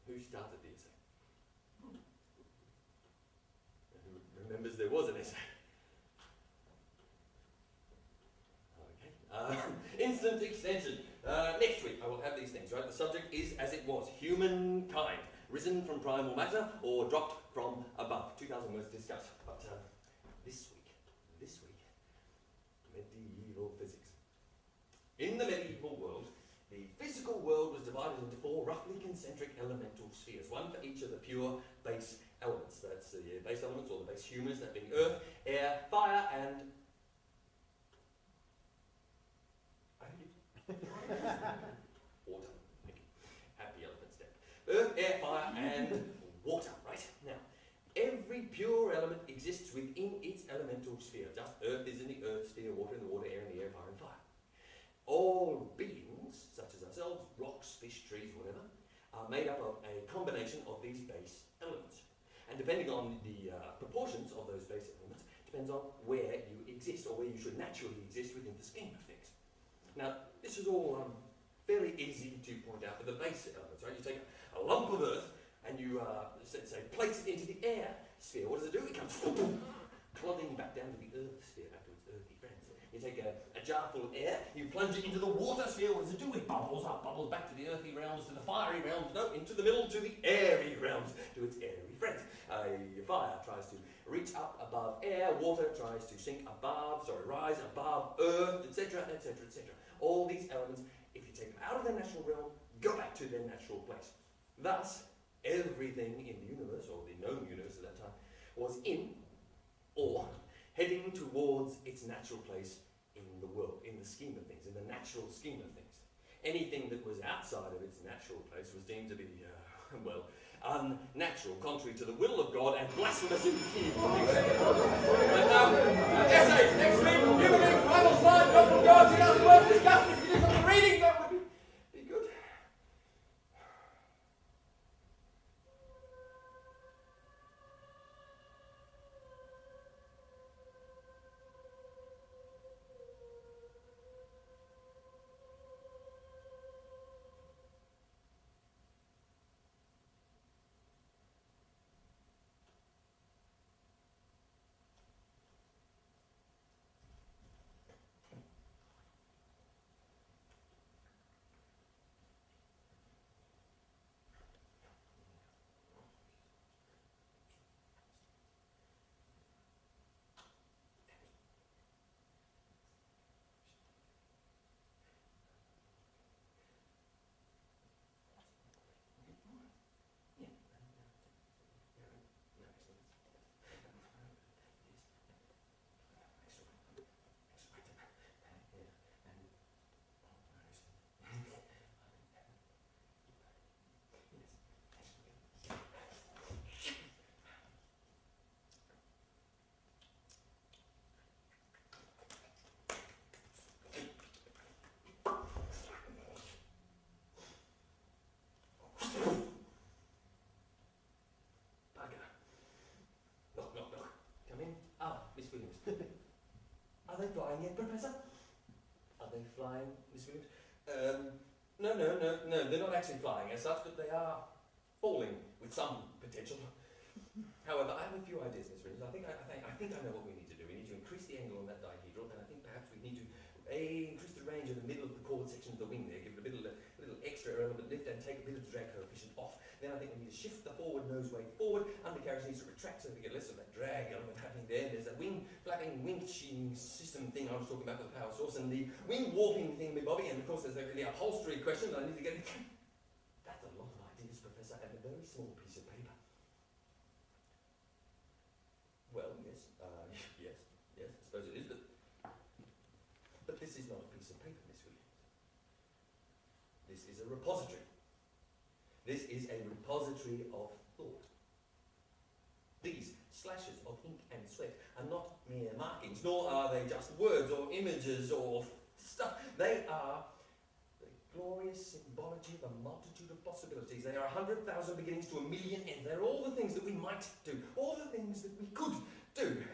Who started the essay? Who remembers there was an essay? Okay. Instant extension. Next week I will have these things, right? The subject is as it was, humankind, risen from primal matter or dropped from above. 2,000 words to discuss. But this week, medieval physics. In the medieval world, the physical world was divided into 4 roughly concentric elemental spheres, one for each of the pure base elements. That's the base elements or the base humors, that being earth, air, fire, and water. Happy elephant step. Earth, air, fire, and water, right? Now, every pure element exists within its elemental sphere. Just earth is in the earth sphere, water in the water, air in the air, fire in fire. All beings, such as ourselves, rocks, fish, trees, whatever, are made up of a combination of these base elements. And depending on the proportions of those base elements, depends on where you exist, or where you should naturally exist within the scheme of things. Now, this is all fairly easy to point out for the base elements, right? You take a lump of earth and you, let's say, place it into the air sphere. What does it do? It comes clogging back down to the earth sphere, back to its earthy friends. You take a jar full of air, you plunge it into the water sphere. What does it do? It bubbles up, bubbles back to the earthy realms, to the fiery realms, no, into the middle, to the airy realms, to its airy friends. Fire tries to reach up above air, water tries to rise above earth, etc., etc., etc. All these elements, if you take them out of their natural realm, go back to their natural place. Thus, everything in the universe, or the known universe at that time, was in or heading towards its natural place in the world, in the scheme of things, in the natural scheme of things. Anything that was outside of its natural place was deemed to be, unnatural, contrary to the will of God, and blasphemous in the scheme of things. And essays, next week, you believe final slide, not from God, 2,000 words discussed. If you do some reading, that would be good. Are they flying yet, Professor? Are they flying, Miss Williams? No, they're not actually flying as such, but they are falling with some potential. However, I have a few ideas, Miss Williams. I think I know what we need to do. We need to increase the angle on that dihedral, and I think perhaps we need to increase the range of the middle of the chord section of the wing there, give it a little extra relevant lift, and take a bit of the drag coefficient off. Then I think we need to shift the forward nose weight forward. Undercarriage needs to retract so we get less of that drag element happening there. There's that wing flapping, winching system thing I was talking about with the power source, and the wing warping thing, Bobby, and of course there's the upholstery question that I need to get. That's a lot of ideas, Professor, and a very small piece of paper. Well, yes, yes, I suppose it is, but this is not a piece of paper, Miss Williams. This is a repository. This is a repository of thought. These slashes of ink and sweat are not mere markings, nor are they just words or images or stuff. They are the glorious symbology of a multitude of possibilities. They are 100,000 beginnings to 1,000,000 ends. They're all the things that we might do, all the things that we could do.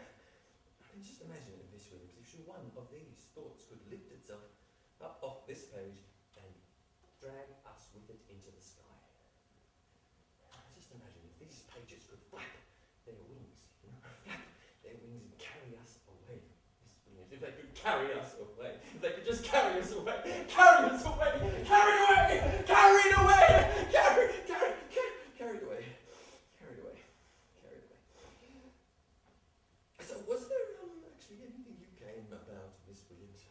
I can just imagine it, Miss Williams, if one of these thoughts could lift itself up off this page and drag us with it into the sky. these pages could flap their wings, flap their wings and carry us away. Yes, if they could carry us away, if they could just carry us away, carry us away, carried away, carried away, carried away. So was there actually anything you came about, Miss Williams?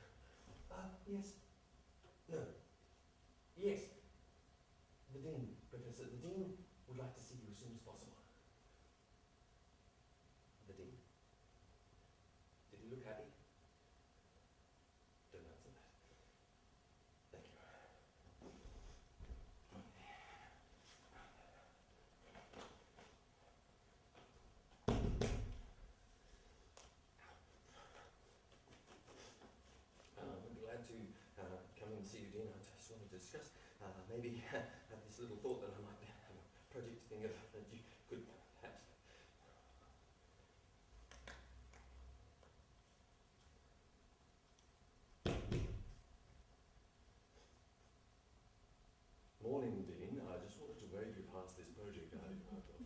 Yes. No. Yes. The Dean, Professor. The Dean would like to see you as soon as possible. The Dean. Did he look happy? Don't answer that. Thank you. I'm glad to come and see you, Dean. I just wanted to discuss, maybe have this little thought that I might have a project thing of that you could perhaps. Morning, Dean. I just wanted to wave you past this project I heard of.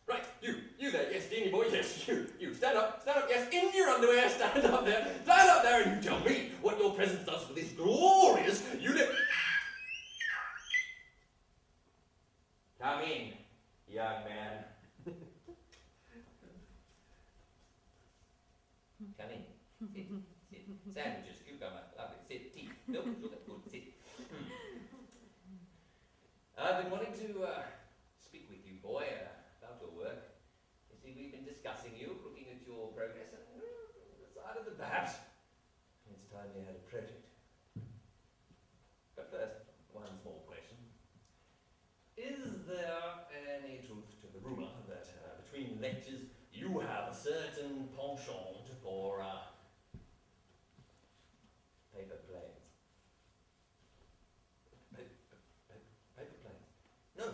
Right, you there, yes, Deanie boy, yes, you, stand up, yes, in your underwear, stand up there, and you tell me what your presence does for this glorious unit. Come in, young man. Come in, sit, sandwiches, cucumber, lovely, sit, tea, milk, sugar, good, sit. I've been wanting to speak with you, boy, about your work. You see, we've been discussing you, looking at your progress, and decided that perhaps it's time you had a project. But first, one small question. Is there any truth to the rumour that between lectures you have a certain penchant for paper planes? Paper planes? No,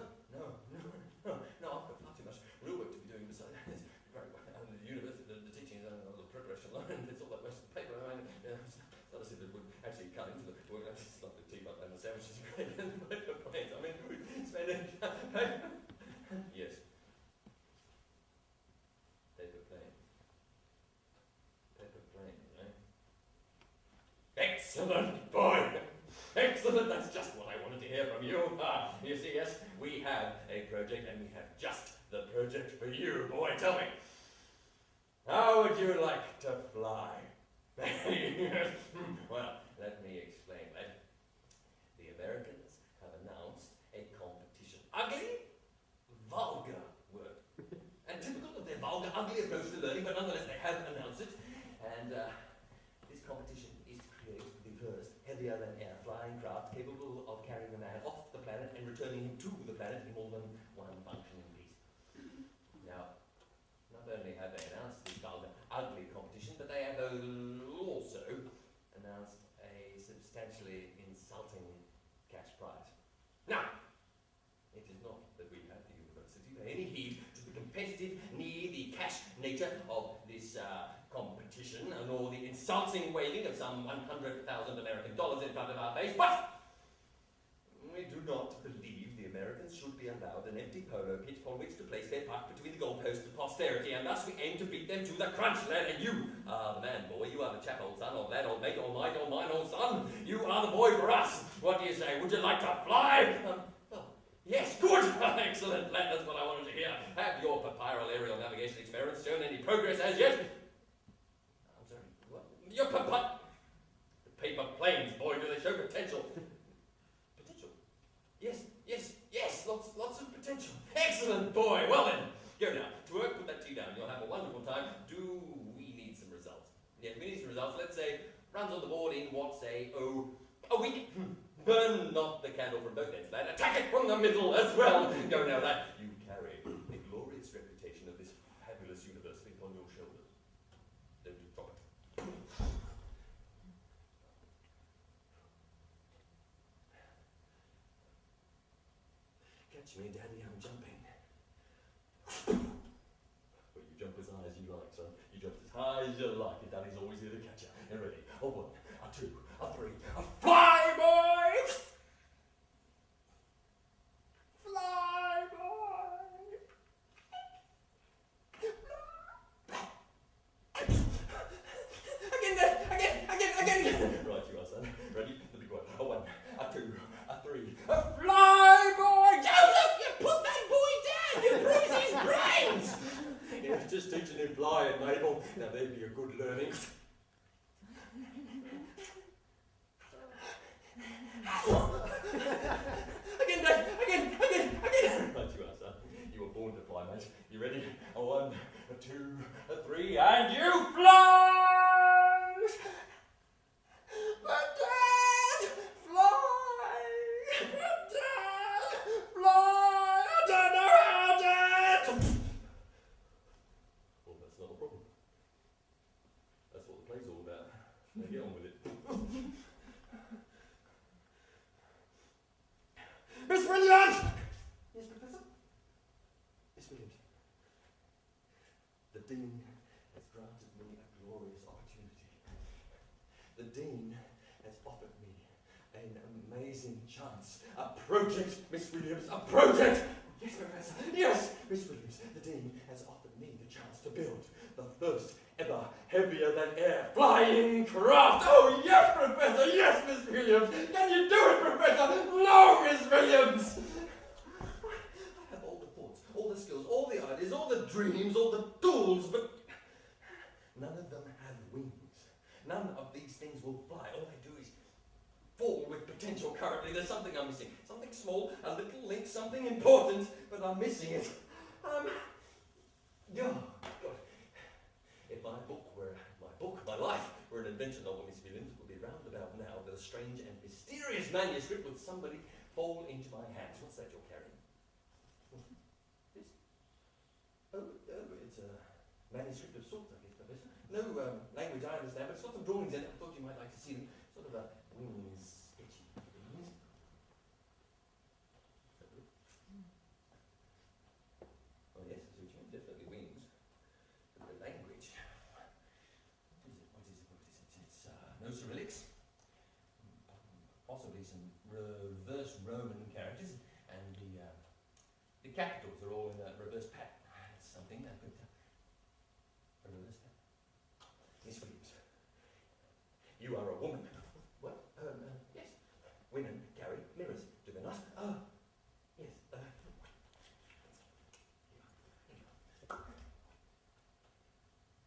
I've got far too much real work to be doing besides this. Very well, the university, the teaching, the preparation line, it's all that waste of paper. I mean, it's not as if it would actually cut into the work. It's like the teapot and the sandwiches and paper planes. I mean, we spend it. Yes. Paper plane, right? Excellent, boy! Excellent, that's just what I wanted to hear from you. You see, yes, we have a project, and we have just the project for you, boy. Tell me, how would you like to fly? Well, let me explain, lad. The Americans have announced a competition. Ugly, vulgar word. And typical of their vulgar, ugly approach to learning, but nonetheless they have announced it. And this competition is to create the first heavier-than-air flying craft capable of carrying a man off the planet and returning him to the planet in more than one functioning piece. Now, not only have they announced this vulgar, ugly competition, but they have also announced a substantially insulting cash prize. Now, it is not that we at the university pay any heed to the competitive need, the cash nature of this competition, nor the insulting waving of some 100,000 American dollars in front of our face, but we do not believe the Americans should be allowed an empty polo pitch upon which to place their puck between the goalposts of posterity, and thus we aim to beat them to the crunch, lad. And you are the man, boy. You are the chap, old son, old lad, old mate, old mate, old mine, old son. You are the boy for us. What do you say? Would you like to fly? Yes, good. Excellent, lad. That's what I wanted to hear. Have your papyral aerial navigation experiments shown any progress as yet? I'm sorry, what? Your the paper planes, boy, do they show potential? Potential? Yes, lots of potential. Excellent, boy. Well then, go now. To work, put that tea down. You'll have a wonderful time. Do we need some results? Yes, we need some results. Let's say, runs on the board in, what, say, a week. Burn not the candle from both ends, lad. Attack it from the middle as well. Go now, lad. You carry the glorious reputation of this fabulous university upon your shoulders. Don't you drop it. Catch me, Daddy, I'm jumping. Well, you jump as high as you like, son. You jump as high as you like. Your daddy's always here to catch you. And ready. a one, a two, a three, a fly, boy! Fly, boy! Again! Right, you are, son. Ready? The big one. A one, a two, a three, a fly, boy! Joseph, you put that boy down! You bruised his brains! Yeah, just teaching him flying, Mabel. Now there'd be a good learning. Again! Right, you are, son. You were born to fly, mate. You ready? A one, a two, a three, and you fly! But Dad, fly! Dad, fly! I don't know how, Dad! Well, that's not a problem. That's what the play's all about. Now get on with it. Miss Williams! Yes, Professor? Miss Williams. The Dean has granted me a glorious opportunity. The Dean has offered me an amazing chance. A project, Miss Williams, a project! Yes, Professor, yes! Miss Williams, the Dean has offered me the chance to build the first ever heavier-than-air flying craft! Oh, yes, Professor, yes, Miss Williams! Can you do it, Professor? No, Miss Williams! I have all the thoughts, all the skills, all the ideas, all the dreams, all the tools, but none of them have wings. None of these things will fly. All they do is fall with potential currently. There's something I'm missing. Something small, a little link, something important, but I'm missing it. Oh, God. If my life were an adventure novel, Miss Williams, it would be round about now with a strange and mysterious manuscript with somebody fall into my hands. What's that you're carrying? This? Oh, it's a manuscript of sorts, I guess, Professor. No language I understand, but it's got some drawings in it. I thought you might like to see them. Sort of a wings sketchy things. Oh yes, I see what you mean. Definitely wings. But the language. What is it? It's no Cyrillics. Possibly some reverse Roman characters, and the capitals are all in a reverse pattern. It's something that could a reverse pattern. Miss Williams, you are a woman. What? Yes. Women carry mirrors, do they not? Yes.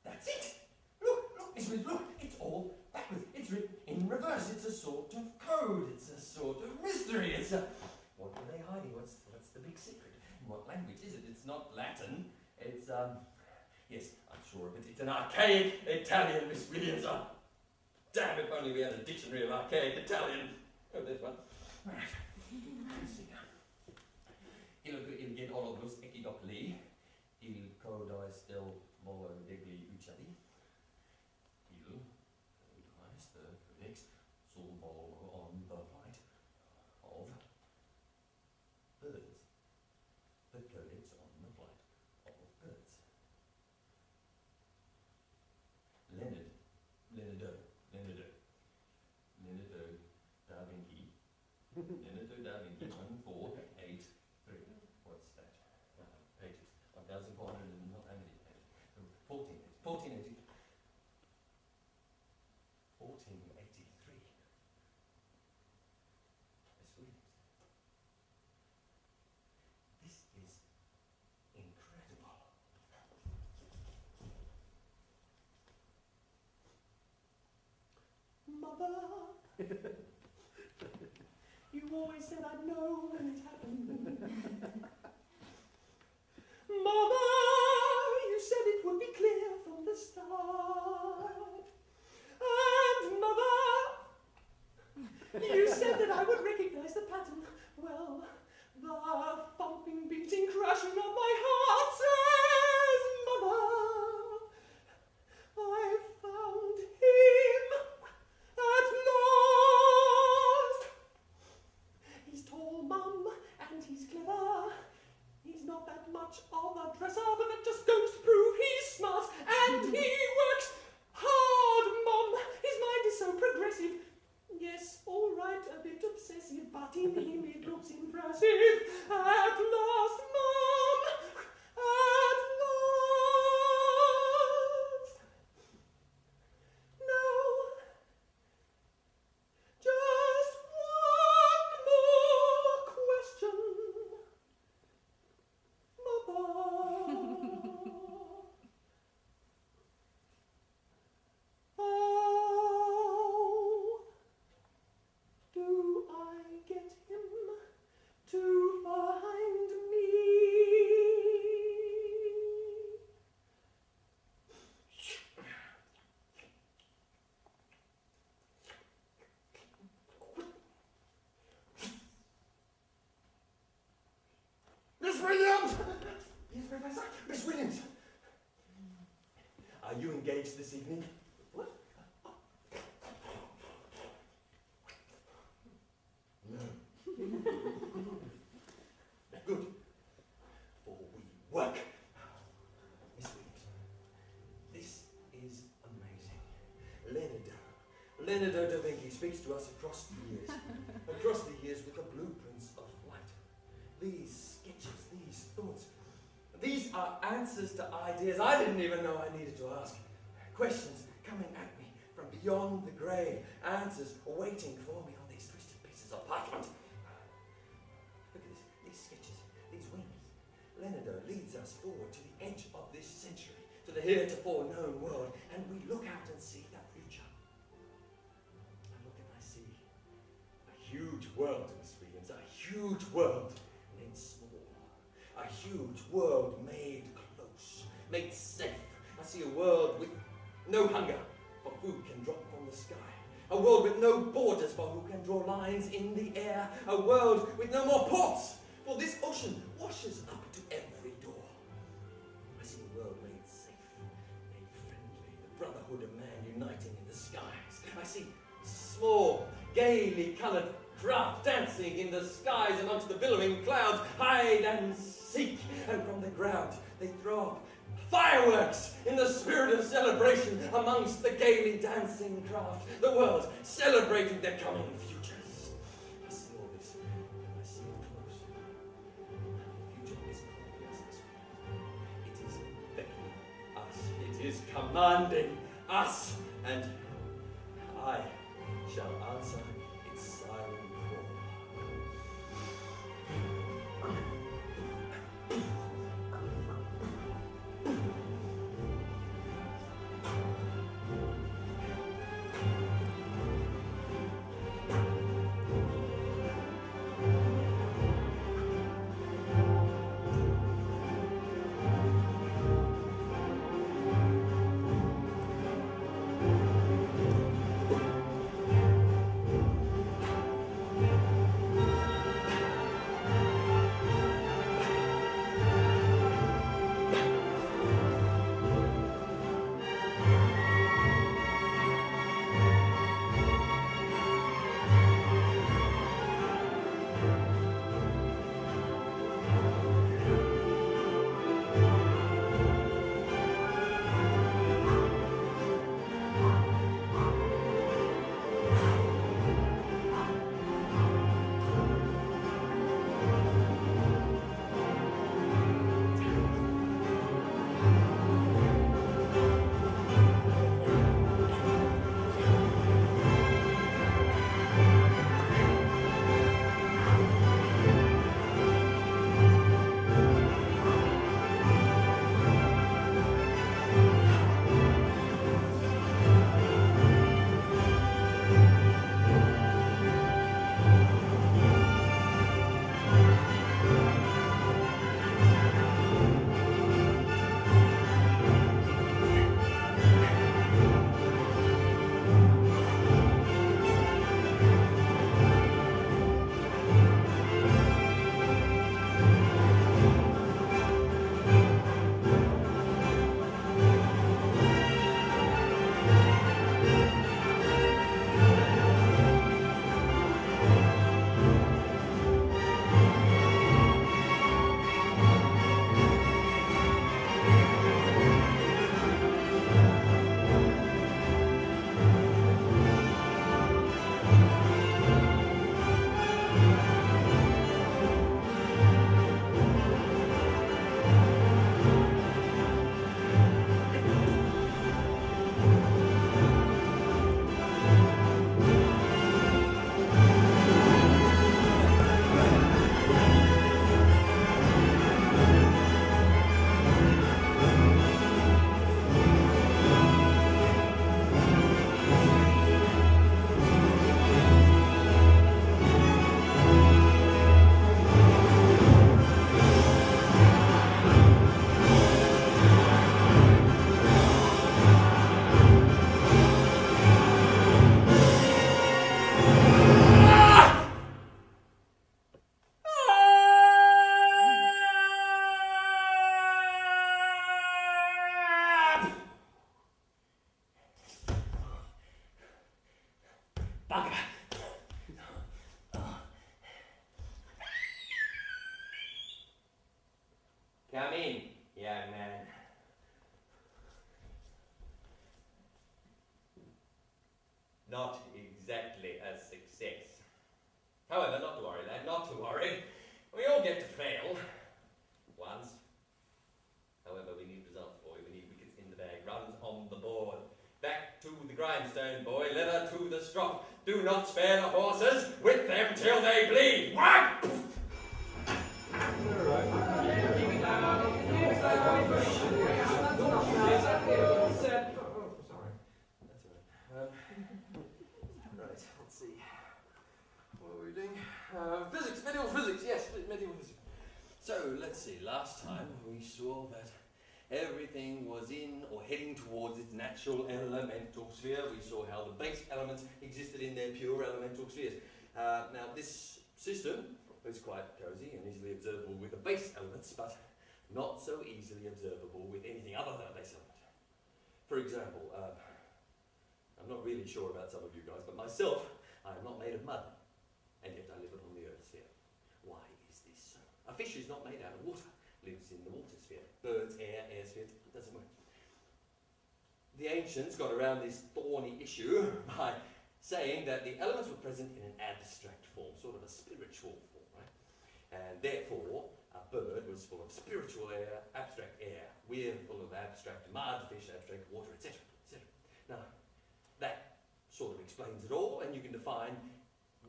That's it! Look, Miss Williams, look, it's all backwards. It's written in reverse. It's a sort of code. It's a sort of mystery. It's a... What are they hiding? What's the big secret? What language is it? It's not Latin. It's, yes, I'm sure of it. It's an archaic Italian, Miss Williams. Oh, damn, if only we had a dictionary of archaic Italian. Oh, there's one. All right. Let's see now. Il get olobus equidocli. Il codis del volo degli uccelli. Il codis the codex sul volo on the flight of birds. The codex on the flight of birds. Leonardo da Vinci. Leonardo da Vinci, 1483. What's that? Pages. 1,400 and not how many pages? 1483. 1483. Miss Williams. This is incredible. Mother, you always said I'd know when it happened. Mother, you said it would be clear from the start. And Mother, you said that I would recognize the pattern. Well, the thumping, beating, crashing of my heart says, Mother, I found him at last. He's tall, Mum, and he's clever. He's not that much of a dresser, but that just goes to prove he's smart, and he works Williams! Are you engaged this evening? What? No. Good. For we work. Miss Williams, this is amazing. Leonardo da Vinci speaks to us across the years with the blueprints of light. These sketches, these thoughts, these are answers to ideas I didn't even know I needed to ask. Questions coming at me from beyond the grave. Answers waiting for me on these twisted pieces of parchment. Look at this, these sketches, these wings. Leonardo leads us forward to the edge of this century, to the heretofore known world, and we look out and see that future. I look and I see a huge world, Miss Williams, a huge world made small. A huge world made close, made safe. I see a world with no hunger, for food can drop from the sky. A world with no borders, for who can draw lines in the air. A world with no more ports, for this ocean washes up to every door. I see a world made safe, made friendly, the brotherhood of man uniting in the skies. I see small, gaily coloured craft dancing in the skies amongst the billowing clouds, hide and seek, and from the ground they throw up fireworks in the spirit of celebration amongst the gaily dancing craft, the world celebrating their coming futures. I see all this, and I see it close. The future is calling us this way. It is beckoning us. It is commanding us, and I shall answer its silent call. not exactly a success. However, not to worry, lad, not to worry. We all get to fail. Once. However, we need results, boy. We need wickets in the bag, runs on the board. Back to the grindstone, boy, leather to the strop. Do not spare the horses, whip them till they bleed. Whack! Right, let's see. What are we doing? Physics, medieval physics, yes, medieval physics. So, let's see, last time we saw that everything was in or heading towards its natural elemental sphere. We saw how the base elements existed in their pure elemental spheres. Now, this system is quite cosy and easily observable with the base elements, but not so easily observable with anything other than a base element. For example, I'm not really sure about some of you guys, but myself, I am not made of mud, and yet I live upon the earth sphere. Why is this so? A fish is not made out of water, lives in the water sphere. Birds, air sphere, it doesn't work. The ancients got around this thorny issue by saying that the elements were present in an abstract form, sort of a spiritual form, right? And therefore, a bird was full of spiritual air, abstract air. We're full of abstract mud, fish, abstract water, etc., etc. Now, that sort of explains it all, and you can define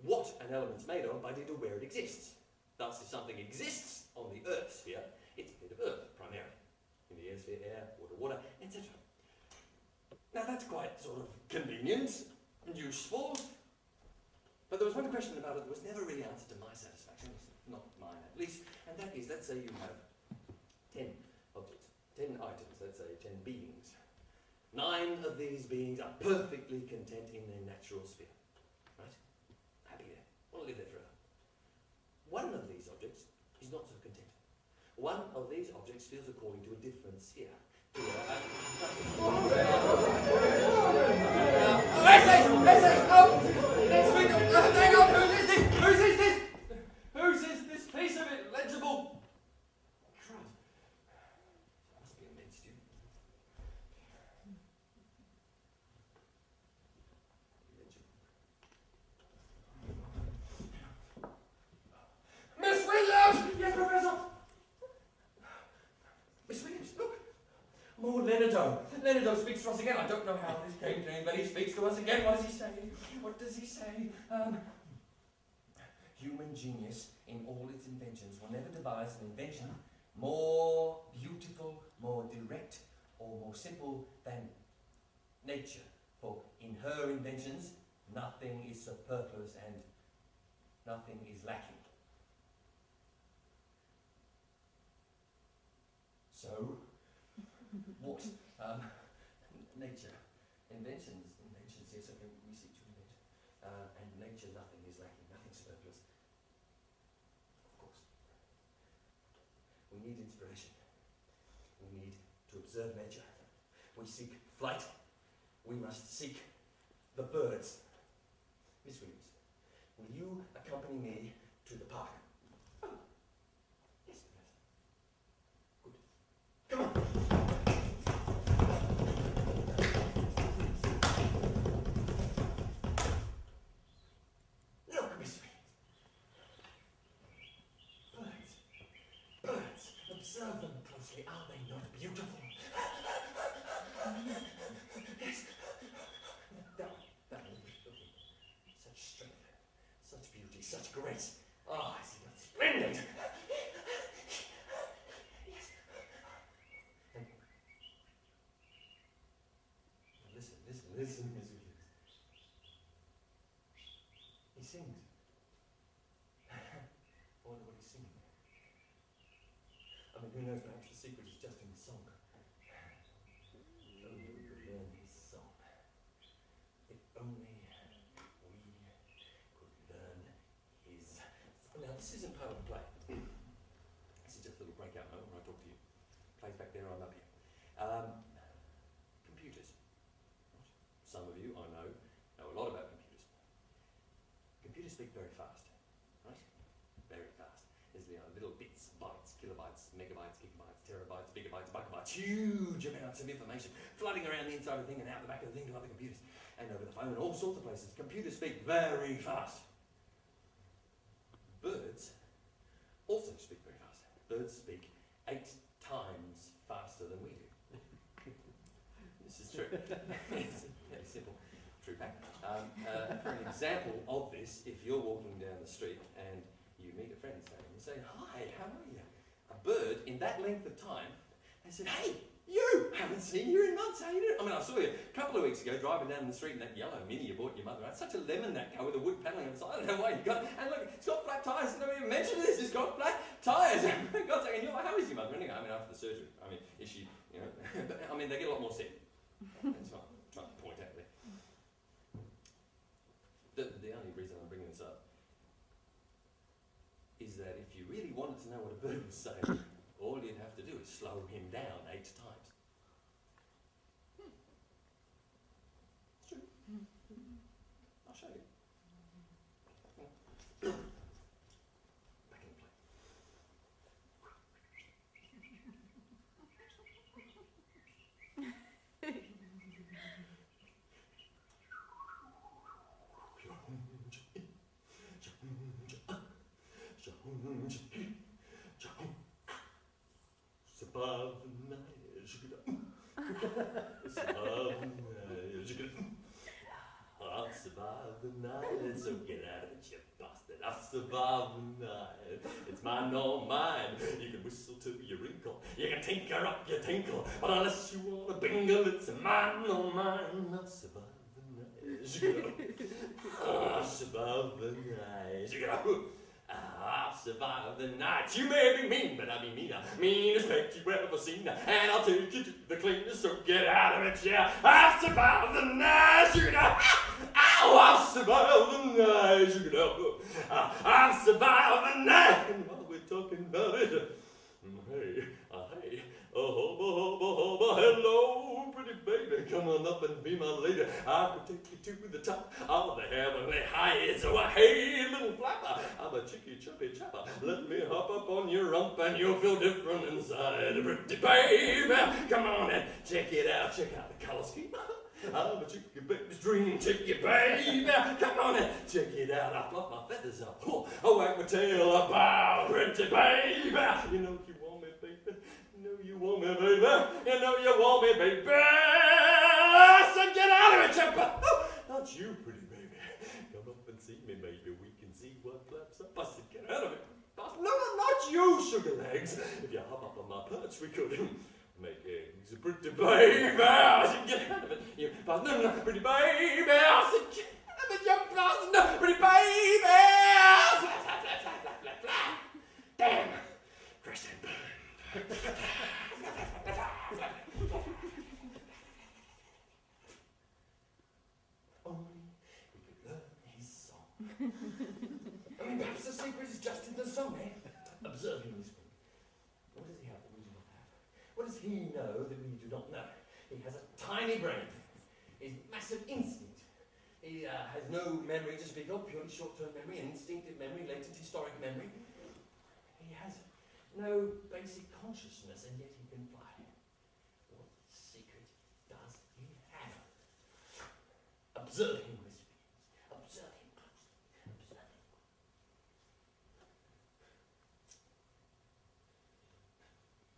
what an element's made of by dint of where it exists. Thus, if something exists on the earth sphere, it's made of earth, primarily. In the air sphere, air, water, etc. Now, that's quite sort of convenient and useful, but there was one question about it that was never really answered to my satisfaction, not mine at least, and that is, let's say you have 10 objects, 10 items, let's say 10 beings. 9 of these beings are perfectly content in their natural sphere, right? Happy there, want to live there forever. One of these objects is not so content. One of these objects feels according to a different sphere. Whose is this piece of illegible? Crud. Must be a med student. Miss Williams! Yes, Professor! Miss Williams, look! More Leonardo. Leonardo speaks to us again. I don't know how this came to him, but he speaks to us again. What does he say? What does he say? Human genius, in all its inventions, will never devise an invention more beautiful, more direct, or more simple than nature. For in her inventions, nothing is superfluous and nothing is lacking. So, what? Nature. Inventions, yes, okay, we seek to invent. And nature, nothing is lacking, nothing superfluous. Of course. We need inspiration. We need to observe nature. We seek flight. We must seek the birds. Miss Williams, will you accompany me to the park? Oh, yes, Professor. Good. Come on. Look, Miss Williams. Birds. Observe them closely. Are they not beautiful? Yes. That one. Such strength, such beauty, such grace. Ah, is it not splendid? Yes. And listen, Miss Williams. He sings. I wonder what he's singing. I mean, who knows, perhaps the secret is just in the song. If only we could learn his song. If only we could learn his... Now, this isn't part of the play. This is just a little breakout moment where I talk to you. Play's back there, I'm up here. Computers. Some of you, I know a lot about computers. Computers speak very fast, right? Very fast. There's little bits, bytes, kilobytes, megabytes, gigabytes, terabytes, gigabytes, buckabytes, huge amounts of information flooding around the inside of the thing and out the back of the thing to other computers. and over the phone and all sorts of places. Computers speak very fast. Birds also speak very fast. Birds speak 8 times faster than we do. This is true. It's very simple. True fact. For an example of this, if you're walking down the street and you meet a friend, say, and you say, "Hi, how are you?" A bird, in that length of time, they said, "Hey, you! Haven't seen you in months, how you doing?" I mean, I saw you a couple of weeks ago driving down the street in that yellow Mini you bought your mother. That's such a lemon, that car with the wood panelling on the side. I don't know why you got it. And look, it's got flat tyres. I never even mentioned this. It's got flat tyres. For God's sake, and how is your mother anyway? I mean, after the surgery. I mean, is she, you know, I mean, they get a lot more sick. That's what I'm trying to point out there. The only reason I'm bringing this up is that if you really wanted to know what a bird was saying, all you'd have to do is slow him down 8 times. It's true. I'll show you. Back in play. I'll survive the night, so get out of it, you bastard. I'll survive the night. It's mine or mine. You can whistle till you wrinkle. You can tinker up your tinkle. But unless you want a bingle, it's mine or mine. I'll survive the night. I'll survive the night. I'll survive the night. You may be mean, but I'll be meaner. Meanest pet you ever seen. And I'll take you to the cleaners, so get out of it, yeah. I'll survive the night. Ow, I'll survive the night. I'll survive the night. And while we're talking about it, hey, hello, pretty baby, come on up and be my lady. I could take you to the top of the heavenly heights. Oh, hey, little flapper, I'm a chicky chubby chapper. Let me hop up on your rump and you'll feel different inside. Pretty baby, come on and check it out. Check out the color scheme. I'm a chicky baby's dream, chicky baby. Come on and check it out. I fluff my feathers up. Oh, wag my tail about, pretty baby. You know you want me, baby. You know you want me, baby. You know you want me, baby. So get out of it, chopper. Oh, not you, pretty baby. Come up and see me, baby. We can see what flaps up. I said, get out of it. No, not you, sugar legs. If you hop up on my perch, we could make eggs. Pretty baby. I said, get out of it. You bastard. No, pretty baby. I said, get out of it, you bastard. No, pretty baby. Flat, flat, flat, flat, flat, flat, flat. Damn. Crashed and burned. Only we could learn his song. I mean, perhaps the secret is just in the song, eh? Observe him this week. What does he have that we do not have? What does he know that we do not know? He has a tiny brain. His massive instinct. He has no memory to speak of, purely short-term memory, instinctive memory, latent historic memory. He has no basic consciousness, and yet he can fly. What secret does he have? Observe him, Miss Williams. Observe him closely. Observe him.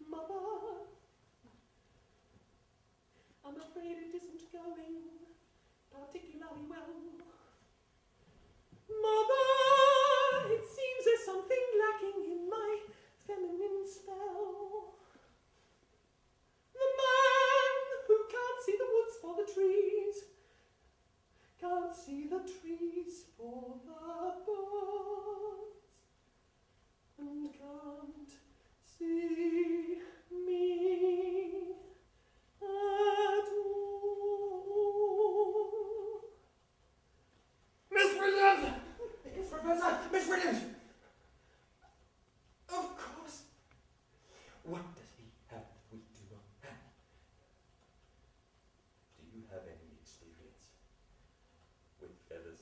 Mother, I'm afraid it isn't going particularly well. Mother, it seems there's something lacking in my feminine spell. The man who can't see the woods for the trees, can't see the trees for the birds, and can't see me at all. Miss Williams! It's Professor! Miss Williams! Of course. What does he have that we do not have? Do you have any experience with feathers?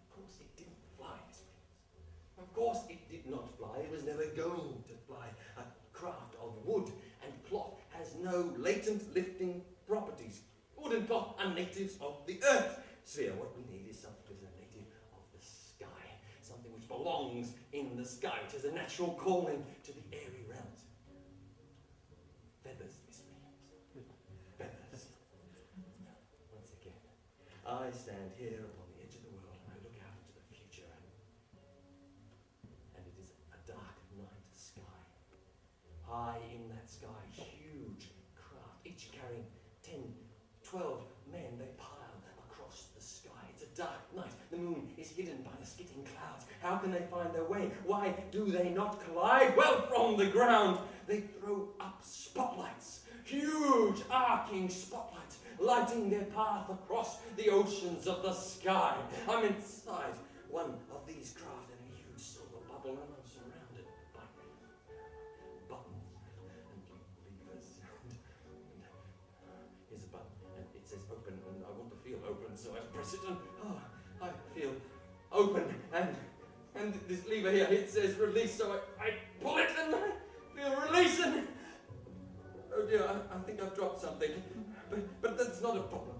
Of course it didn't fly, Miss Williams. Of course it did not fly. It was never going to fly. A craft of wood and cloth has no latent lifting properties. Wood and cloth are natives of the earth sphere. What we need is something that is a native of the sky, something which belongs in the sky, which has a natural calling to the airy realms. Feathers, Miss Williams. Feathers. Once again, I stand here upon the edge of the world and I look out into the future, and it is a dark night sky. High in that sky, huge craft, each carrying 10, 12 men. They pile across the sky. It's a dark night. The moon is hidden by the skidding clouds. How can they find their way? Why do they not collide? Well, from the ground, they throw up spotlights, huge arcing spotlights, lighting their path across the oceans of the sky. I'm inside one of these craft in a huge silver bubble, and I'm surrounded by buttons and levers. Here's a button, and it says open, and I want to feel open, so I press it, and I feel open, and this lever here, it says release, so I pull it, and I feel release, and oh dear, I think I've dropped something, but that's not a problem.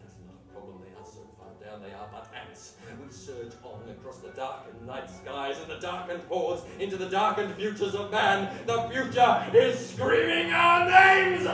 That's not a problem. They are so far down, they are but ants. We surge on across the darkened night skies and the darkened hordes into the darkened futures of man. The future is screaming our names!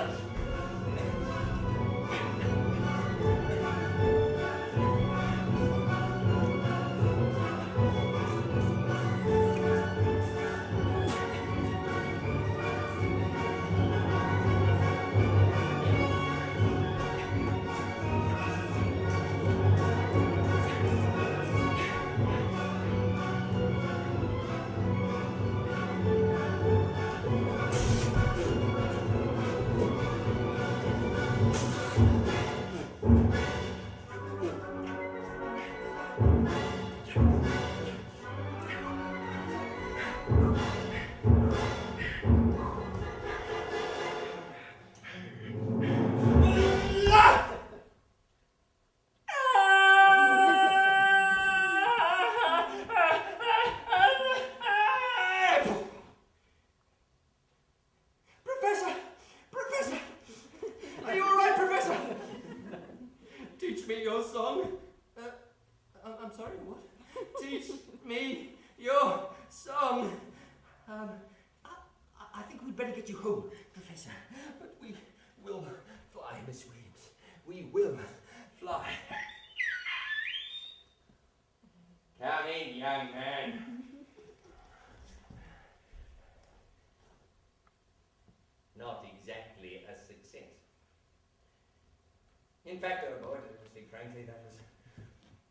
In fact, oh boy, to speak frankly, that was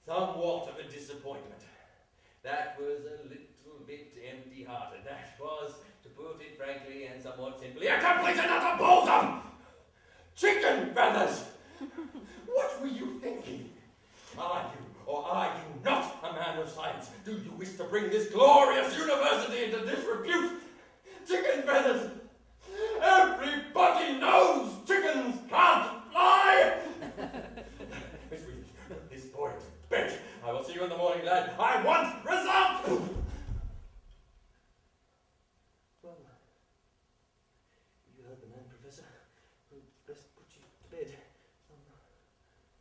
somewhat of a disappointment. That was a little bit empty-hearted. That was, to put it frankly and somewhat simply, a complete and utter boredom! Chicken feathers! What were you thinking? Are you, or are you not a man of science? Do you wish to bring this glorious university into disrepute? Chicken feathers! Everybody knows chickens can't fly! Miss Williams, this boy is bent. I will see you in the morning, lad. I want results! Well, you heard the man, Professor. We'd best put you to bed.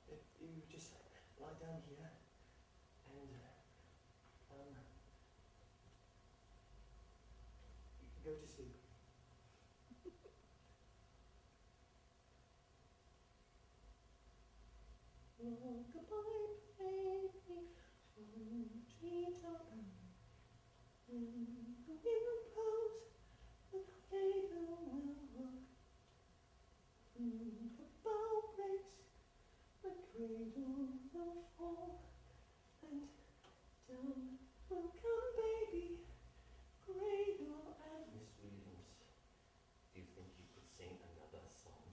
If you just lie down here and, you can go to sleep. Goodbye, baby, from the treetop. When the wind blows, the cradle will rock. When the bow breaks, the cradle will fall, and down will come baby, cradle and Miss Williams. Do you think you could sing another song?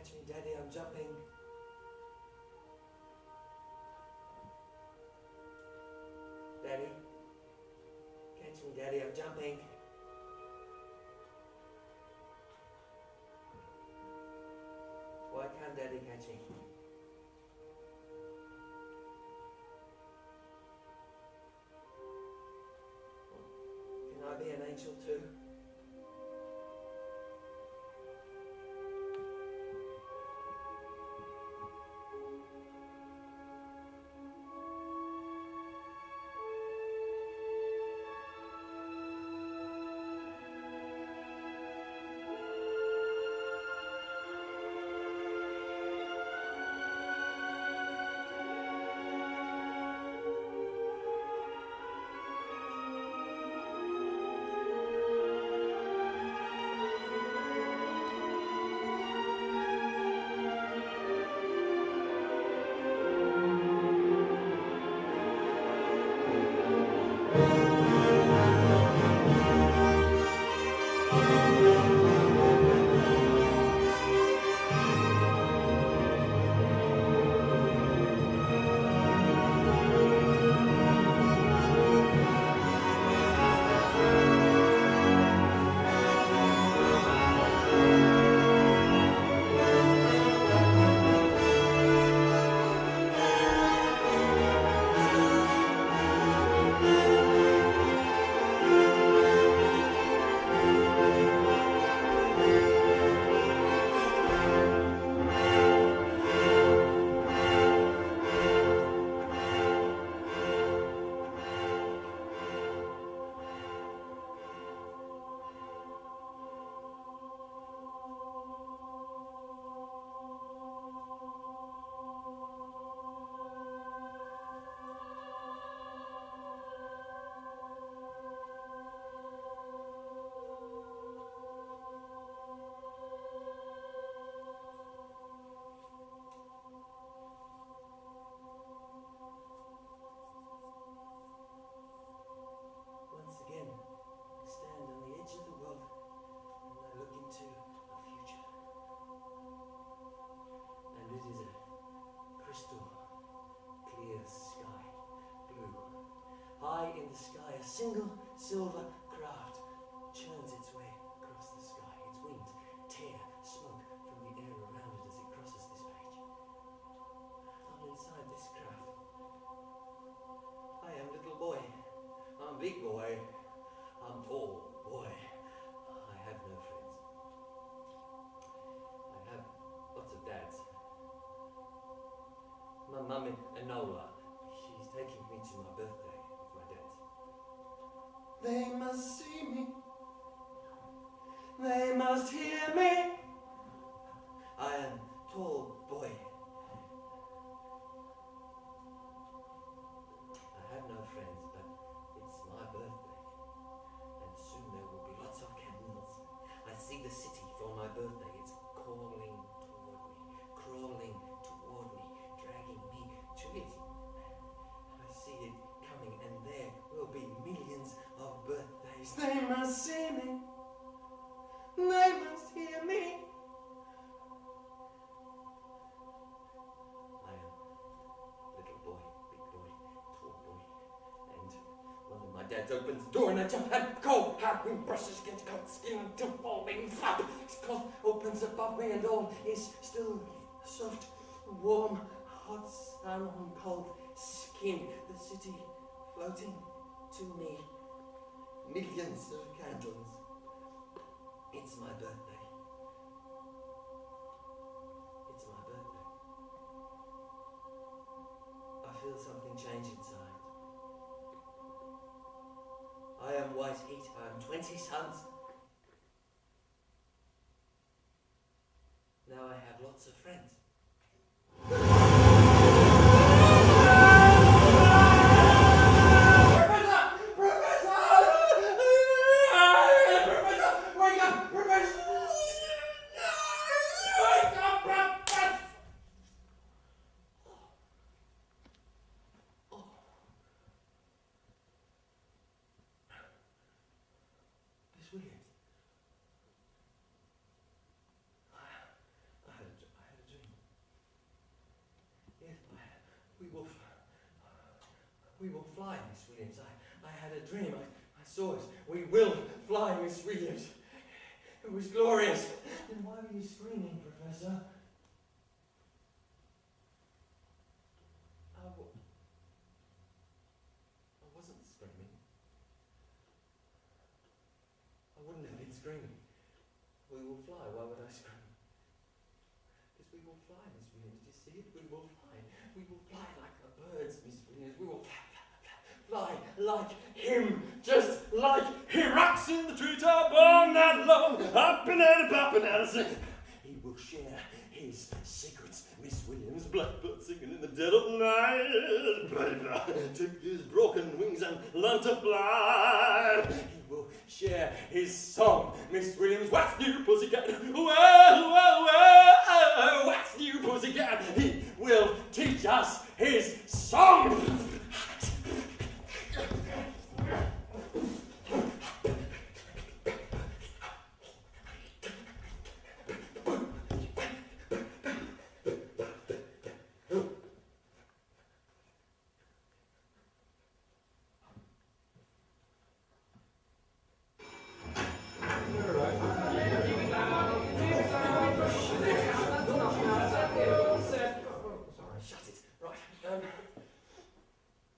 Catch me, Daddy, I'm jumping. Daddy, catch me, Daddy, I'm jumping. Why can't Daddy catch me? Can I be an angel too? Once again, I stand on the edge of the world and I look into a future. And it is a crystal clear sky, blue. High in the sky, a single silver craft churns its way across the sky. Its wings tear smoke from the air around it as it crosses this page. I'm inside this craft. I am little boy. I'm big boy. I'm tall boy. I have no friends. I have lots of dads. My mum Enola, she's taking me to my birthday with my dad. They must see me. They must hear me. I am tall boy. I have no friends, but it's my birthday. And soon there will be lots of candles. I see the city for my birthday. It's calling toward me, crawling toward me, dragging me to it. I see it coming, and there will be millions of birthdays. They must see me. They must hear me. I am little boy, big boy, tall boy, and one of my dads opens the door and I jump and cold hard wind brushes against cold skin until falling flap. His cloth opens above me and all is still soft, warm, hot sun on cold skin. The city floating to me, millions of candles. It's my birthday. It's my birthday. I feel something change inside. I am white heat. I am 20 suns. Now I have lots of friends. We will fly, Miss Williams. I had a dream. I saw it. We will fly, Miss Williams. It was glorious. Then why were you screaming, Professor? I wasn't screaming. I wouldn't have been screaming. We will fly. Why would I scream? Because we will fly, Miss Williams. Do you see it? We will fly. We will fly like the birds, Miss Williams. We will fly like him, just like he rocks in the treetop all night long, hopping and popping and singing. He will share his secrets, Miss Williams. Blackbird singing in the dead of night. Take his broken wings and learn to fly. He will share his song, Miss Williams. What's new, pussycat? Whoa, whoa, whoa. What's new, pussycat? He will teach us his song.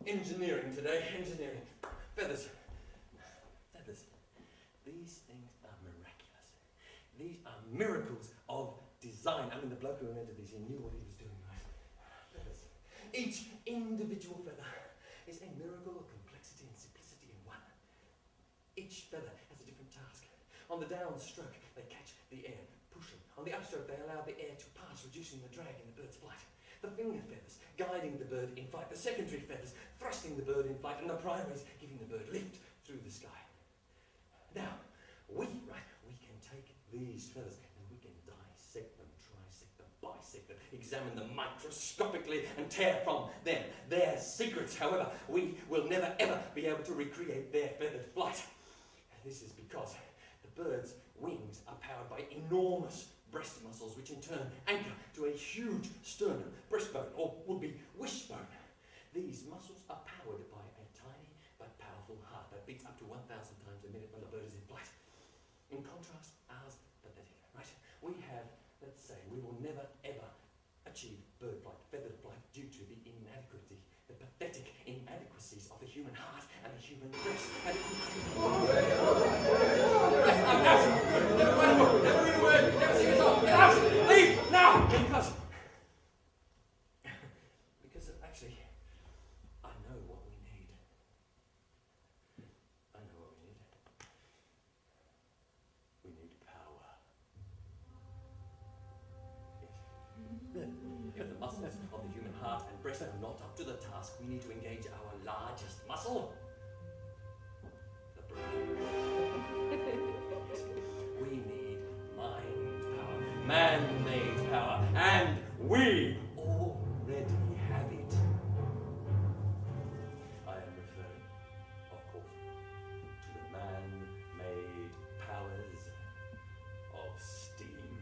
Engineering today, engineering. Feathers. These things are miraculous. These are miracles of design. I mean, the bloke who invented these, he knew what he was doing, right? Feathers. Each individual feather is a miracle of complexity and simplicity in one. Each feather has a different task. On the downstroke, they catch the air, pushing. On the upstroke, they allow the air to pass, reducing the drag in the bird's flight. The finger feathers guiding the bird in flight, the secondary feathers thrusting the bird in flight, and the primaries giving the bird lift through the sky. Now, we can take these feathers and we can dissect them, trisect them, bisect them, examine them microscopically and tear from them their secrets. However, we will never ever be able to recreate their feathered flight. This is because the bird's wings are powered by enormous breast muscles, which in turn anchor to a huge sternum, breastbone, or would-be wishbone. These muscles are powered by a tiny but powerful heart that beats up to 1,000 times a minute when the bird is in flight. In contrast, ours pathetic, right? We have, let's say, we will never ever achieve bird flight, feathered flight, due to the inadequacy, the pathetic inadequacies of the human heart and the human breast. And never read a word, never sing a song. Get out! Leave now! Because actually, I know what we need. I know what we need. We need power. Yes. If the muscles of the human heart and breast are not up to the task, we need to engage our largest muscle, the brain. We need mind power, man-made power, and we already have it. I am referring, of course, to the man-made powers of steam.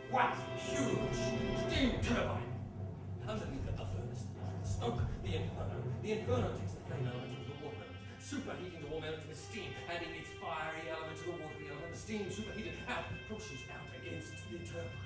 One huge steam turbine underneath the furnace. Stoke the inferno. The inferno takes the flame element into the water element, superheating the warm element to the steam, adding its fiery element to the watery element. The steam, superheated out, pushes out against the turbine.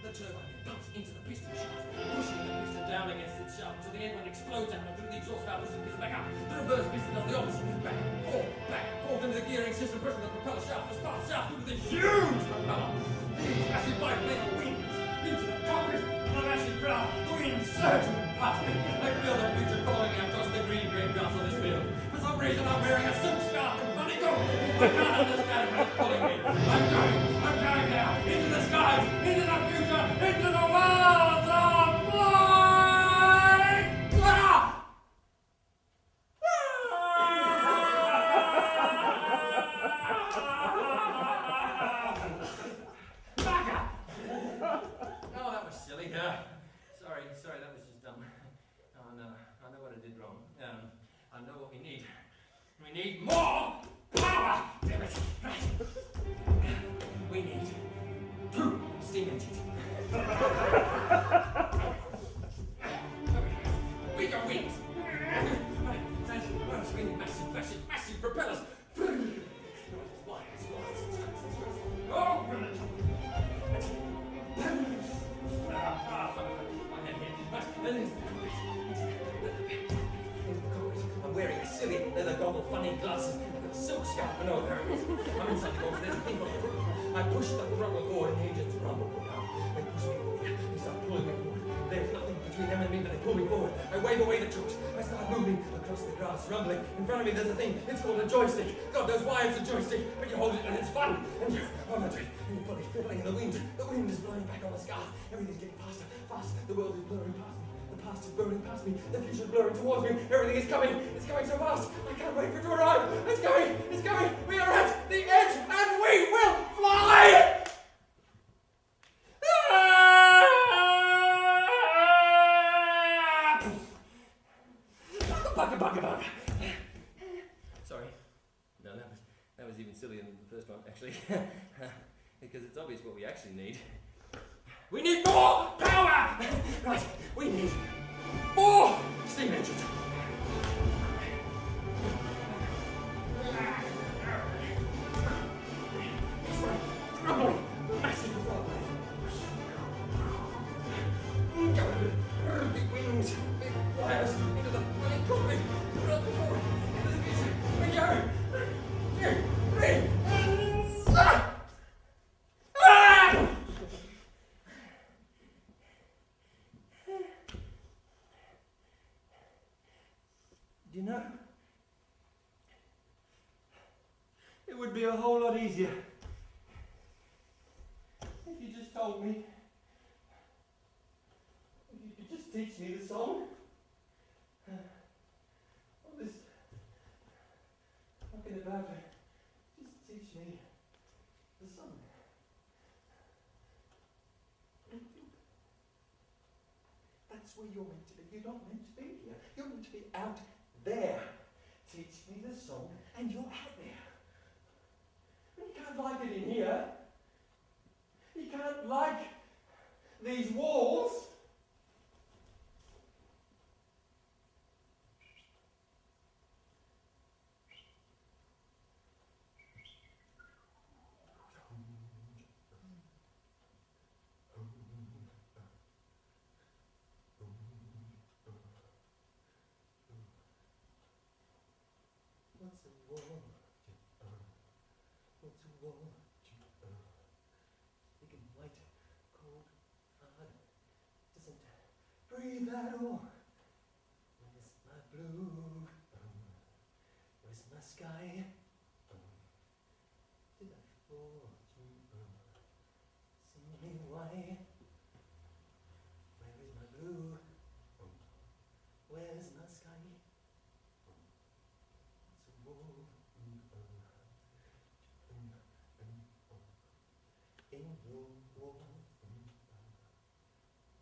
The turbine then pumps into the piston shaft, pushing the piston down against its shaft until the end when it explodes out and through the exhaust valve pushes the piston back up. The reverse piston does the opposite. Back, forth into the gearing system, pushing the propeller shaft, the start shaft into the huge propeller. These massive biplane wings into the cockpit of the massive craft. The wind surging past me. I feel the future calling out across the green graveyards of this field. For some reason I'm wearing a silk scarf and funny gold. I can't understand what's pulling me. I'm going now. Into the skies, into the future, into the worlds of flight! Ah! Oh, that was silly. Sorry, that was just dumb. Oh, no, I know what I did wrong. I know what we need. We need more power! Damn it! Right. We need 2 steam engines. funny glasses. I've got a silk scarf and all there it is. I'm inside the box, there's a thing on the foot. I push the throttle forward and the engines rumble down. They push me forward. They start pulling me forward. There's nothing between them and me, but they pull me forward. I wave away the chokes. I start moving across the grass, rumbling. In front of me there's a thing. It's called a joystick. God knows why it's a joystick, but you hold it and it's fun. And you're on the train, and you're pulling in the wind. The wind is blowing back on the scarf. Everything's getting faster, faster. The world is blurring past me. The past is burning past me. The future is blurring towards me. Everything is coming. It's coming so fast. I can't wait for it to arrive. It's coming. It's coming. We are at the edge, and we will fly. Bugger. Sorry. No, that was even sillier than the first one, actually. Because it's obvious what we actually need. We need more power! Right, we need more steam engines. It's like rumbling, massive rumbling. Big wings, big wires, into the bloody cockpit, run forward, into the future. We go! 2, 3, and you know, it would be a whole lot easier if you just told me, if you could just teach me the song. All this talking about it, just teach me the song. That's where you're meant to be. You're not meant to be here. You're meant to be out there. Teach me the song, and you're out there. You can't like it in here. You can't like these walls. What's a war? What's a war? Speaking white, cold, hard, doesn't breathe at all. Where's my blue? Where's my sky? Did I fall to sing me why? Where is my blue? Where's my sky? In your wall,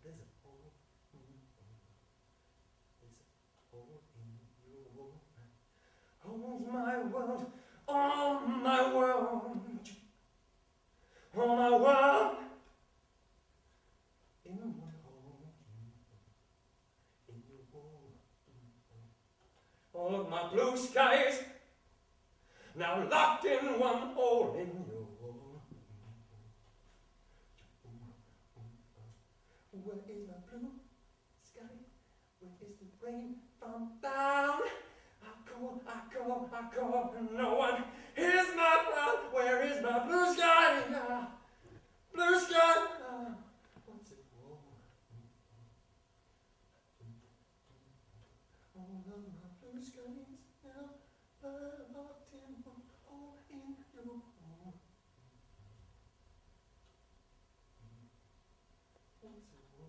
there's a hole. There's a hole in your wall. Hole's my world, all my world, all my world. In one hole, in your wall. All of my blue skies now locked in one hole in your wall. Where is my blue sky? Where is the rain from down? I call, and no one hears my call. Where is my blue sky? Blue sky. What's it for? All of my blue skies now locked in one hole in your wall. What's it for?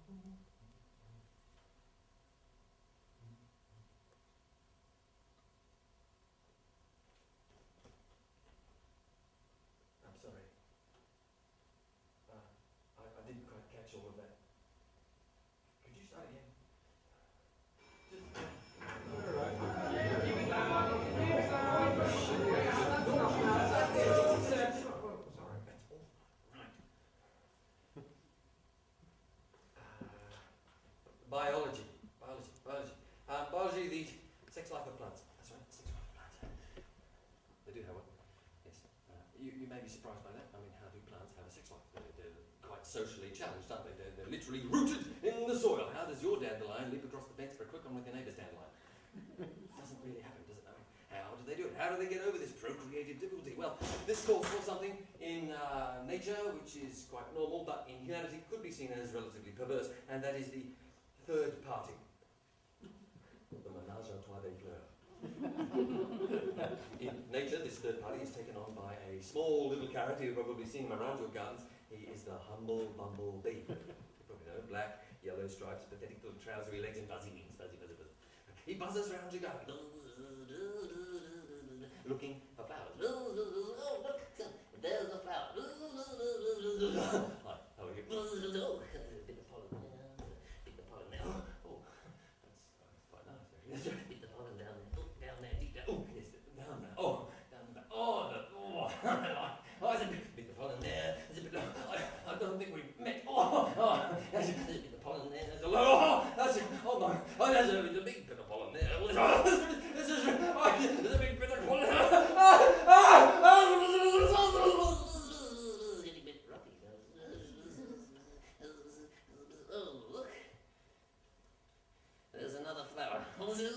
I'm sorry. I didn't quite catch all of that. Could you start again? Biology, the sex life of plants. That's right, sex life of plants. They do have one, yes. You may be surprised by that. I mean, how do plants have a sex life? They're quite socially challenged, aren't they? They're literally rooted in the soil. How does your dandelion leap across the fence for a quick on with your neighbour's dandelion? It doesn't really happen, does it? I mean, how does do they do it? How do they get over this procreative difficulty? Well, this calls for something in nature which is quite normal, but in humanity could be seen as relatively perverse, and that is the third party. The ménage à trois des fleurs. In nature, this third party is taken on by a small little carrot. You've probably seen him around your gardens. He is the humble bumblebee. You probably know, black, yellow stripes, pathetic little trousery legs and fuzzy wings. Fuzzy, fuzzy, fuzzy. He buzzes around your garden, looking for flowers. Oh, look, there's a flower. Hi, how are you? Bit of pollen there, bit of pollen there. Oh, that's quite nice. Bit of pollen down there. Oh, down there, deep down. Oh, yes, down there. Oh, down there. Oh, there's a bit of pollen there. There's a bit of, I don't think we've met. There's a bit of pollen there. There's a lot. That's it. Oh my. Oh, there's a big bit of pollen there. There's a big bit of pollen. Getting a bit rocky. Oh, look. There's another flower. How are you?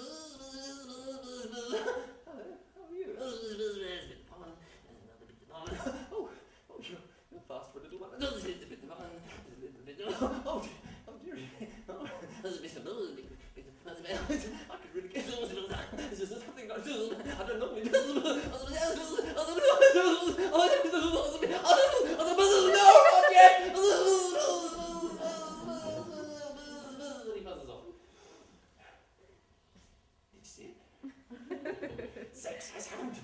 There's a bit of pollen. There's another bit of pollen. Oh, you're fast for a little while. There's a bit of pollen. Oh, dear. There's a bit of I could really get those little. This is something I do. I don't normally do. No, not yet. He buzzes off. Did you see it? Sex has happened.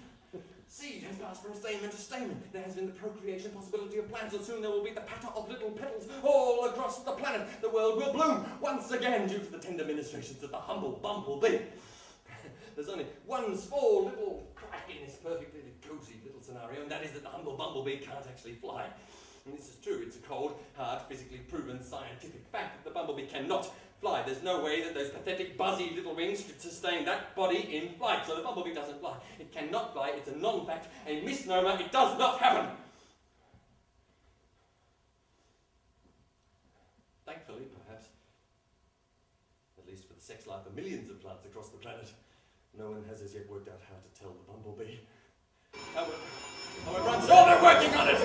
Seed has passed from stamen to stamen. There has been the procreation possibility of plants, and soon there will be the patter of little petals all across the planet. The world will bloom once again due to the tender ministrations of the humble bumblebee. There's only one small little crack in this perfectly cozy little scenario, and that is that the humble bumblebee can't actually fly. And this is true. It's a cold, hard, physically proven scientific fact that the bumblebee cannot fly. There's no way that those pathetic, buzzy little wings could sustain that body in flight, so the bumblebee doesn't fly. It cannot fly. It's a non-fact, a misnomer. It does not happen. Thankfully, perhaps, at least for the sex life of millions of plants across the planet, no one has as yet worked out how to tell the bumblebee. However, I'm sure they're working on it! If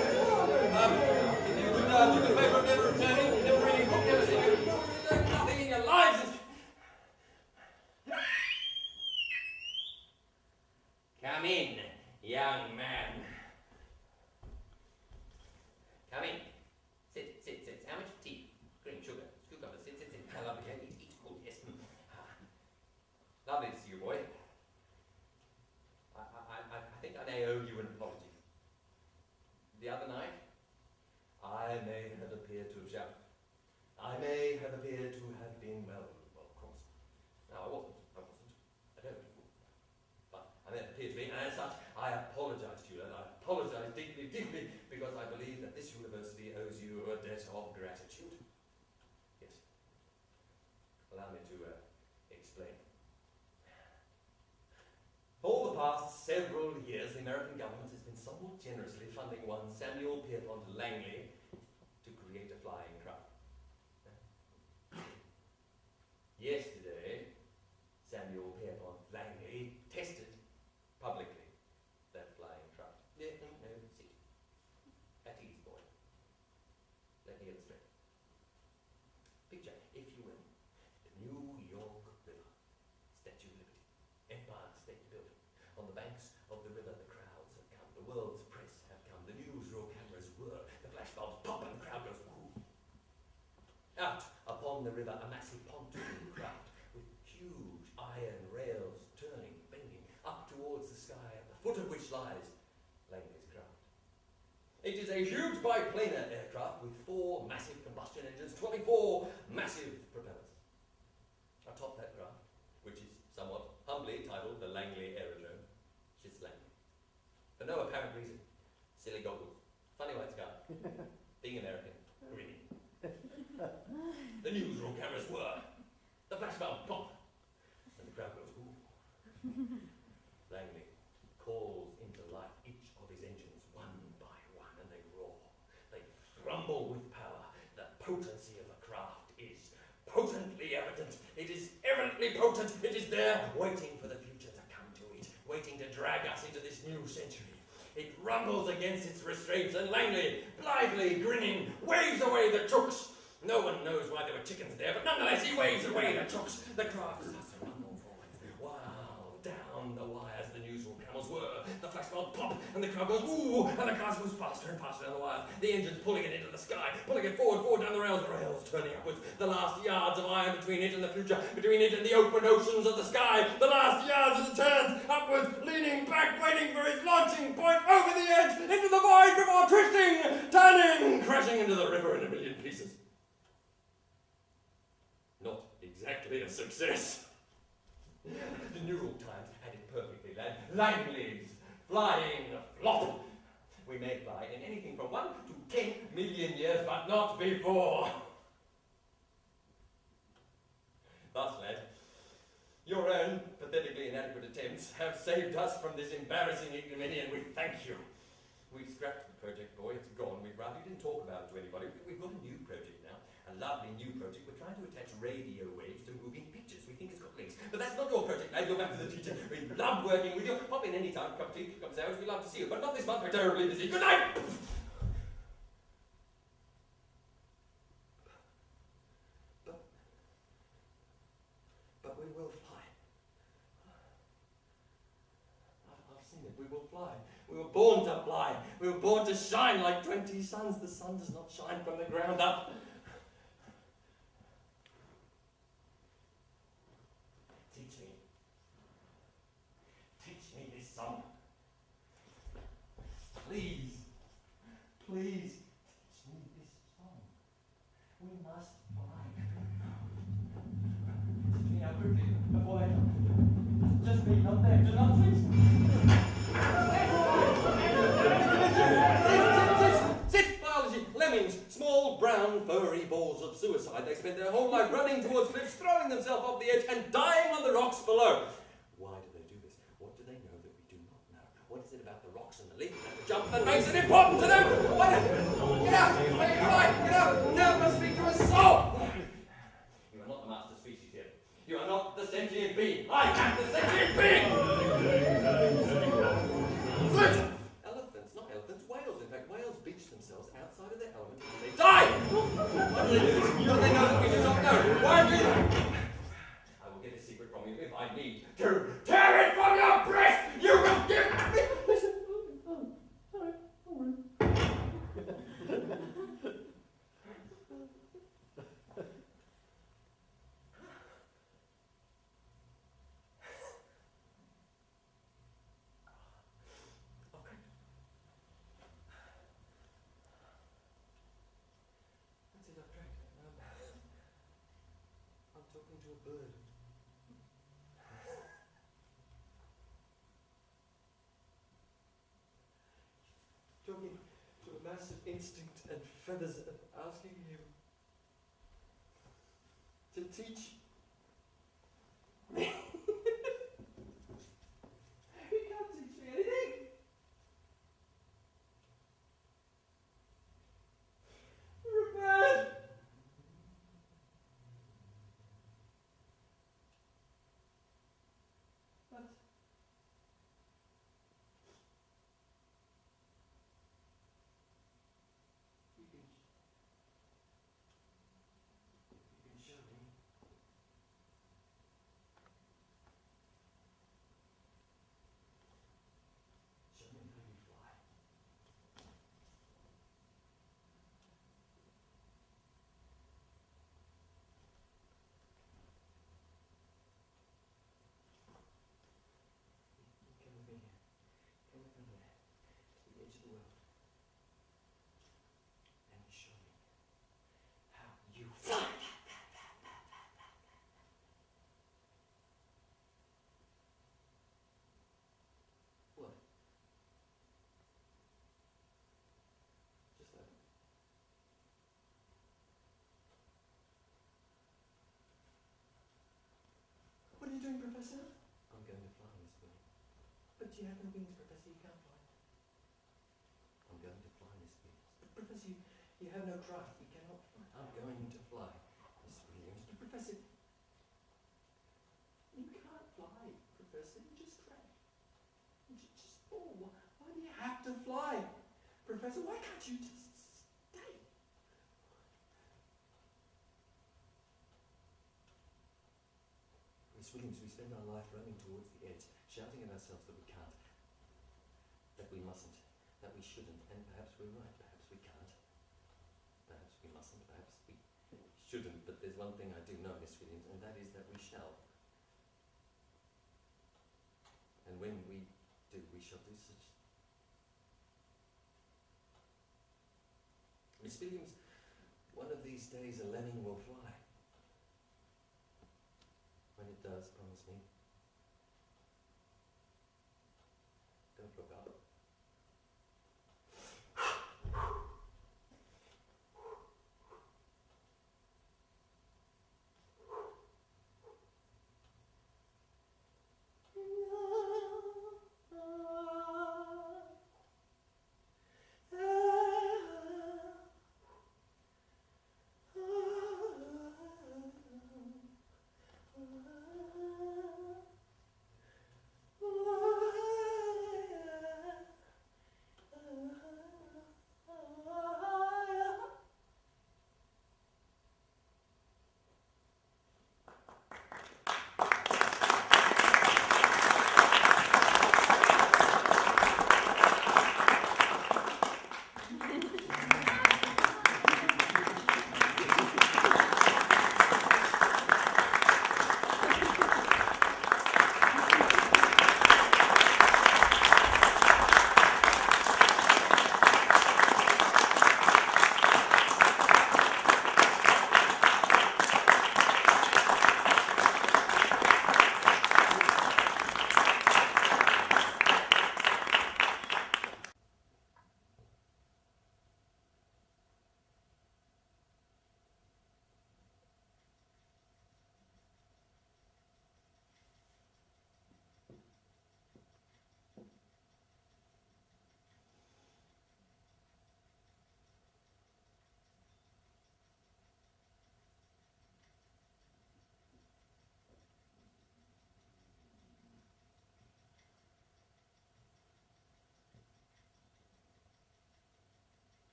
you could do the favour of never returning, never reading a book, never seeing a book, nothing in your lives is... Come in, young man. Come in. Sit. How much tea? Cream, sugar, cucumber. Sit. Lovely. Eat. Cool, yes. Lovely to see you, boy. I think I may owe you an apology. The other night, I may have appeared to have shouted. I may have appeared to have been, well, of course. No, I wasn't. I don't. But I may have appeared to be, and as such, I apologise to you, and I apologise deeply, because I believe that this university owes you a debt of gratitude. Yes. Allow me to explain. For the past several years, the American government has been somewhat generously funding one Samuel Pierpont Langley to create a flying craft. Yesterday, Samuel Pierpont Langley tested publicly that flying craft. No, sit. At ease, boy. Let me get it straight. Picture, if you will, the New York River, Statue of Liberty, Empire State Building. On the banks of the river, the crowds have come. The world's press have come. The newsreel cameras whir. The flashbulbs pop and the crowd goes, ooh. Out upon the river, a massive pontoon craft with huge iron rails turning, bending, up towards the sky, at the foot of which lies Langley's craft. It is a huge biplanar aircraft with 4 massive combustion engines, 24 massive propellers. Atop that craft, which is somewhat humbly titled the Langley Aerodrome, sits Langley. For no apparent reason. Silly goggles, funny white sky, being American, grinning. The newsreel cameras whir, the flashbulbs pop, and the crowd goes, ooh. Langley calls into life each of his engines one by one, and they roar. They rumble with power. The potency of the craft is potently evident. It is evidently potent. It is there, waiting for the future to come to it, waiting to drag us into this new century. It rumbles against its restraints, and Langley, blithely grinning, waves away the chooks. No one knows why there were chickens there, but nonetheless he waves away the chooks. The craft starts to rumble forward. Wow, down the wires the newsreel camels whir. The flashbulbs pop, and the crowd goes ooh, and the car goes faster and faster down the wires. The engine's pulling it into the sky, pulling it forward down the rails turning upwards. The last yards of iron between it and the future, between it and the open oceans of the sky. The last yards as it turns upwards, leaning back, waiting for its launching point over the edge, into the void before twisting, turning, crashing into the river in a million pieces. Not exactly a success. The New York Times had it perfectly, lad. Langley's flying flop. We may fly in anything from 1 to 10 million years, but not before. Thus, lad, your own pathetically inadequate attempts have saved us from this embarrassing ignominy, and we thank you. We've scrapped the project, boy. It's gone. We didn't talk about it to anybody. We've got a new project now. A lovely new project. We're trying to attach radio waves to moving pictures. We think it's got links. But that's not your project, lad. You're back to the teacher. We love working with you. Pop in any time. Cup of tea, cup of sandwich. We'd love to see you. But not this month. We're terribly busy. Good night! But we will fly. I've seen it. We will fly. We were born to fly. We were born to shine like 20 suns. The sun does not shine from the ground up. Teach me this song. Please, please, teach me this song. We must fly. Teach me now quickly, before I just me, not them. Do not teach me. Sit! Biology. Lemmings. Small, brown, furry balls of suicide. They spend their whole life running towards cliffs, throwing themselves off the edge, and dying on the rocks below. Why do they do this? What do they know that we do not know? What is it about the rocks and the leap and the jump that makes it important to them? What? Get out! Get out! Now must speak to a soul! You are not the master species here. You are not the sentient being. I am the sentient being! Elephants, not elephants, whales. In fact, whales beach themselves outside of their element and they die! Why do they do this? Don't they know that we do not know? Why do they? I will get a secret from you if I need to tear it from your breast! You will give me... Listen. Sorry. I'm talking to a bird. Talking to a massive instinct and feathers, asking him to teach me. He can't teach me anything. You're a bird. What are you doing, Professor? I'm going to fly, Miss Bill. But you have no wings, Professor. You can't fly. I'm going to fly, Miss Williams. But Professor, you have no craft. You cannot fly. I'm going to fly, Miss Williams. But Professor, you can't fly, Professor. You just crash. fly. Professor, why can't you just stay? Miss Williams, we spend our life running towards the edge, shouting at ourselves that we can't, that we mustn't, that we shouldn't, and perhaps we're right, perhaps we can't, perhaps we mustn't, perhaps we shouldn't, but there's one thing I do know, Miss Williams, and that is that we shall. And when we do, we shall do such. Miss Williams, one of these days a lemming will fly. When it does, promise me, don't look up.